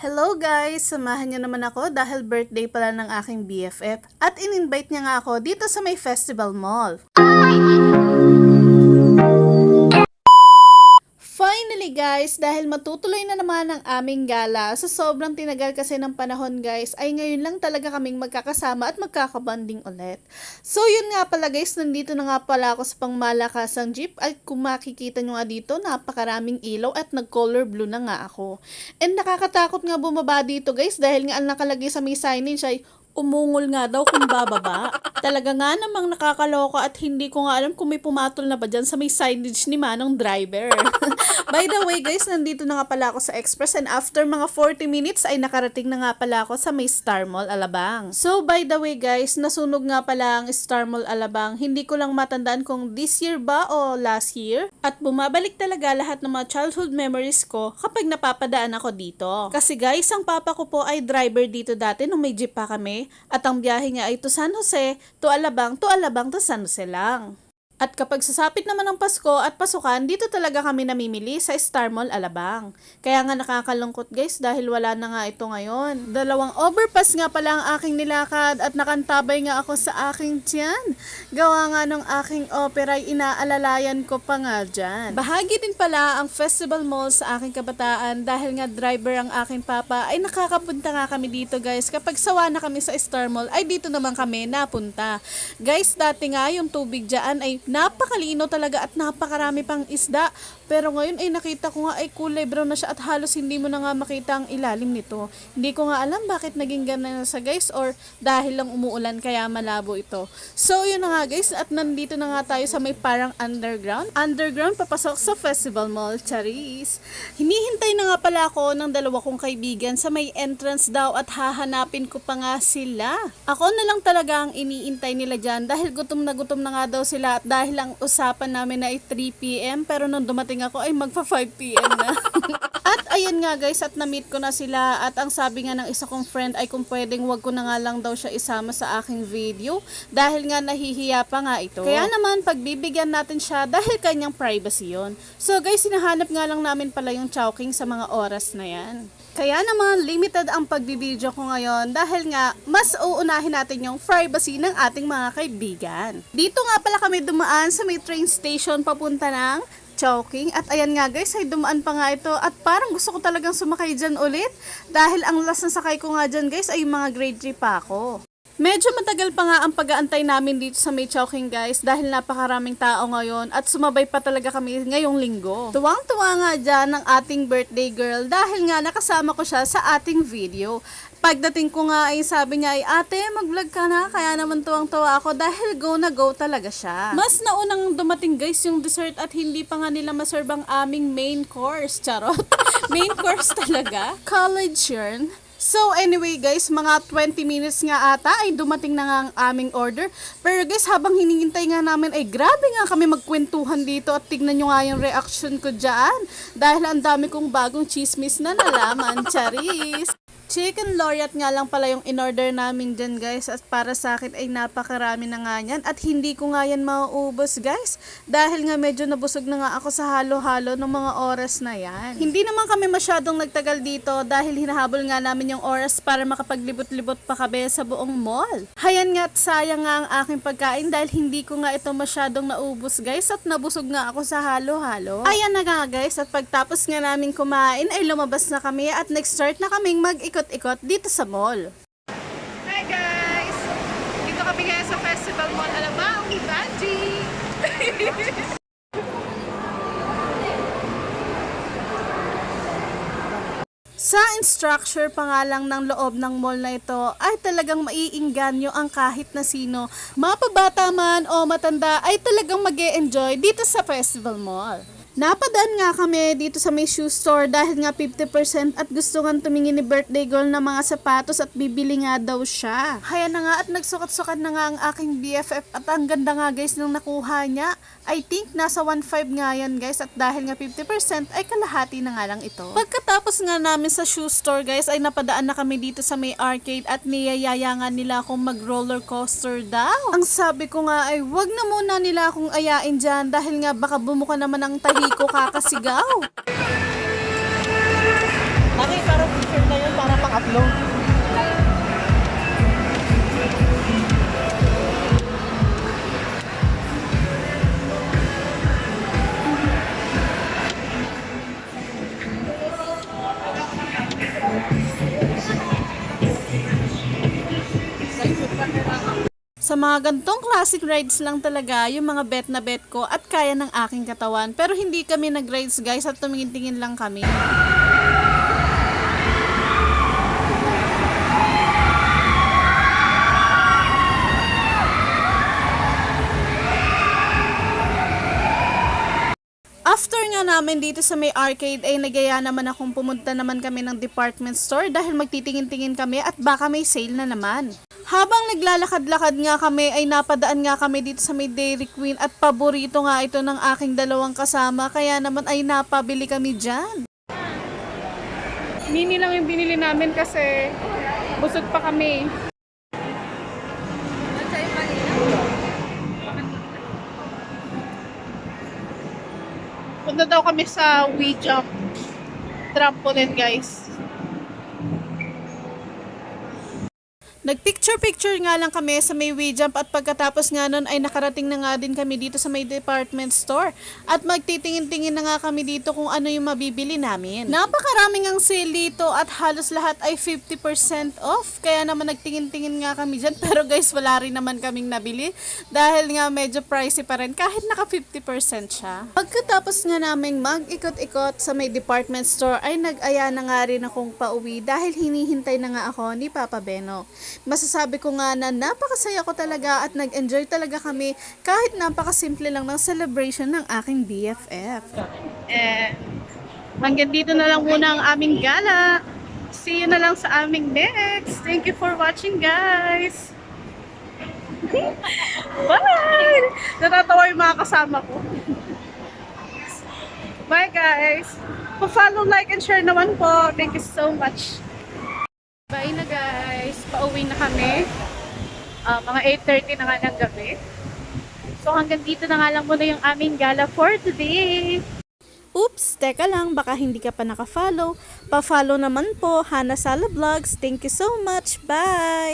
Hello guys! Samahan niyo naman ako dahil birthday pala ng aking BFF at in-invite niya nga ako dito sa may festival mall. Finally guys, dahil matutuloy na naman ang aming gala, sa sobrang tinagal kasi ng panahon guys, ay ngayon lang talaga kaming magkakasama at magkakabanding ulit. So yun nga pala guys, nandito na nga pala ako sa pangmalakasang jeep at kung makikita nyo nga dito, napakaraming ilaw at nag-color blue na nga ako. And nakakatakot nga bumaba dito guys dahil nga ang nakalagay sa may signage ay umungol nga daw kung bababa. Talaga nga namang nakakaloka at hindi ko nga alam kung may pumatol na ba dyan sa may signage ni Manong driver. By the way guys, nandito na nga pala ako sa Express and after mga 40 minutes ay nakarating na nga pala ako sa may Star Mall Alabang. So by the way guys, nasunog nga pala ang Star Mall Alabang. Hindi ko lang matandaan kung this year ba o last year. At bumabalik talaga lahat ng mga childhood memories ko kapag napapadaan ako dito. Kasi guys, ang papa ko po ay driver dito dati nung may jeep pa kami. At ang biyahe niya ay to San Jose, to Alabang, to San Jose lang. At kapag sasapit naman ng Pasko at pasukan, dito talaga kami namimili sa Star Mall Alabang. Kaya nga nakakalungkot guys dahil wala na nga ito ngayon. 2 overpass nga pala ang aking nilakad at nakantabay nga ako sa aking tiyan. Gawa nga ng aking opera ay inaalalayan ko pa nga dyan. Bahagi din pala ang festival mall sa aking kabataan dahil nga driver ang aking papa ay nakakapunta nga kami dito guys. Kapag sawa na kami sa Star Mall ay dito naman kami napunta. Guys, dati nga yung tubig dyan ay napakalino talaga at napakarami pang isda. Pero ngayon ay nakita ko nga ay kulay brown na siya at halos hindi mo na nga makita ang ilalim nito. Hindi ko nga alam bakit naging ganun na sa guys or dahil lang umuulan kaya malabo ito. So yun na nga guys at nandito na nga tayo sa may parang underground. Underground papasok sa festival mall, charis. Hinihintay na nga pala ako ng 2 kong kaibigan sa may entrance daw at hahanapin ko pa nga sila. Ako na lang talaga ang iniintay nila dyan dahil gutom na nga daw sila at dahil ang usapan namin na ay 3 PM pero nung dumating ako ay magpa 5 PM na. At ayun nga guys at na-meet ko na sila at ang sabi nga ng isa kong friend ay kung pwedeng wag ko na nga lang daw siya isama sa aking video dahil nga nahihiya pa nga ito. Kaya naman pagbibigyan natin siya dahil kanyang privacy yon. So guys, hinahanap nga lang namin pala yung Chowking sa mga oras na yan. Kaya naman limited ang pagbibideo ko ngayon dahil nga mas uunahin natin yung privacy ng ating mga kaibigan. Dito nga pala kami dumaan sa may train station papunta ng Chowking at ayan nga guys ay dumaan pa nga ito at parang gusto ko talagang sumakay dyan ulit dahil ang last na sakay ko nga dyan guys ay mga grade 3 pa ako. Medyo matagal pa nga ang pag-aantay namin dito sa may Chowking guys dahil napakaraming tao ngayon at sumabay pa talaga kami ngayong linggo. Tuwang-tuwa nga dyan ng ating birthday girl dahil nga nakasama ko siya sa ating video. Pagdating ko nga ay sabi niya ay ate mag-vlog ka na kaya naman tuwang-tuwa ako dahil go na go talaga siya. Mas naunang dumating guys yung dessert at hindi pa nga nila maserve ang aming main course. Charot. Main course talaga. College yarn. So anyway guys, mga 20 minutes nga ata ay dumating na nga ang aming order. Pero guys, habang hinihintay nga namin ay grabe nga kami magkwentuhan dito at tignan nyo nga yung reaction ko dyan. Dahil ang dami kong bagong chismis na nalaman, charis. Chicken laureate nga lang pala yung in-order namin dyan guys at para sa akin ay napakarami na nga yan at hindi ko nga yan mauubos guys dahil nga medyo nabusog na nga ako sa halo-halo ng mga oras na yan. Hindi naman kami masyadong nagtagal dito dahil hinahabol nga namin yung oras para makapaglibot-libot pa kami sa buong mall. Hayan nga at sayang nga ang aking pagkain dahil hindi ko nga ito masyadong naubos guys at nabusog nga ako sa halo-halo. Ayan na nga guys at pagtapos nga namin kumain ay lumabas na kami at nag-start na kaming ikot dito sa mall. Hi guys! Dito kami ngayon sa Festival Mall Alabang, Banji! Sa structure pa nga lang ng loob ng mall na ito ay talagang maiinganyo ang kahit na sino. Mapabata man o matanda ay talagang mag-e-enjoy dito sa Festival Mall. Napadaan nga kami dito sa may shoe store dahil nga 50% at gusto nga tumingin ni birthday girl ng mga sapatos at bibili nga daw siya. Kaya na nga at nagsukat-sukat na nga ang aking BFF at ang ganda nga guys nung nakuha niya. I think nasa 1.5 nga yan guys at dahil nga 50% ay kalahati na nga lang ito. Pagkatapos nga namin sa shoe store guys ay napadaan na kami dito sa may arcade at niyayaya nga nila akong mag roller coaster daw. Ang sabi ko nga ay wag na muna nila akong ayain dyan dahil nga baka bumuka naman ang tahi ko kakasigaw. Bakit parang picture na yun? no? Sa mga gantong classic rides lang talaga yung mga bet na bet ko at kaya ng aking katawan. Pero hindi kami nag-rides guys at tumingin-tingin lang kami. After nga namin dito sa may arcade ay nagaya naman akong pumunta naman kami ng department store dahil magtitingin-tingin kami at baka may sale na naman. Habang naglalakad-lakad nga kami ay napadaan nga kami dito sa may Dairy Queen at paborito nga ito ng aking dalawang kasama kaya naman ay napabili kami dyan. Mini lang yung binili namin kasi busog pa kami. Punta daw kami sa Wii Jump trampoline guys. Nagpicture-picture nga lang kami sa may Wii Jump at pagkatapos nga nun ay nakarating na nga din kami dito sa may department store at magtitingin-tingin na nga kami dito kung ano yung mabibili namin. Napakaraming ang sale dito at halos lahat ay 50% off kaya naman nagtingin-tingin nga kami dyan pero guys wala rin naman kaming nabili dahil nga medyo pricey pa rin kahit naka 50% siya. Pagkatapos nga naming mag-ikot-ikot sa may department store ay nag-aya na nga rin akong pauwi dahil hinihintay na nga ako ni Papa Beno. Masasabi ko nga na napakasaya ko talaga at nag-enjoy talaga kami kahit napakasimple lang ng celebration ng aking BFF. Hanggang dito na lang muna ang aming gala. See you na lang sa aming next. Thank you for watching guys. Bye! Natatawa yung mga kasama ko. Bye guys! Pa-follow, like, and share naman po. Thank you so much. Bye na guys. Pauwi na kami. Mga 8:30 na nga ng gabi. So hanggang dito na nga lang muna yung aming gala for today. Oops, teka lang, baka hindi ka pa naka-follow. Pa-follow naman po, Hana Sala Vlogs. Thank you so much. Bye!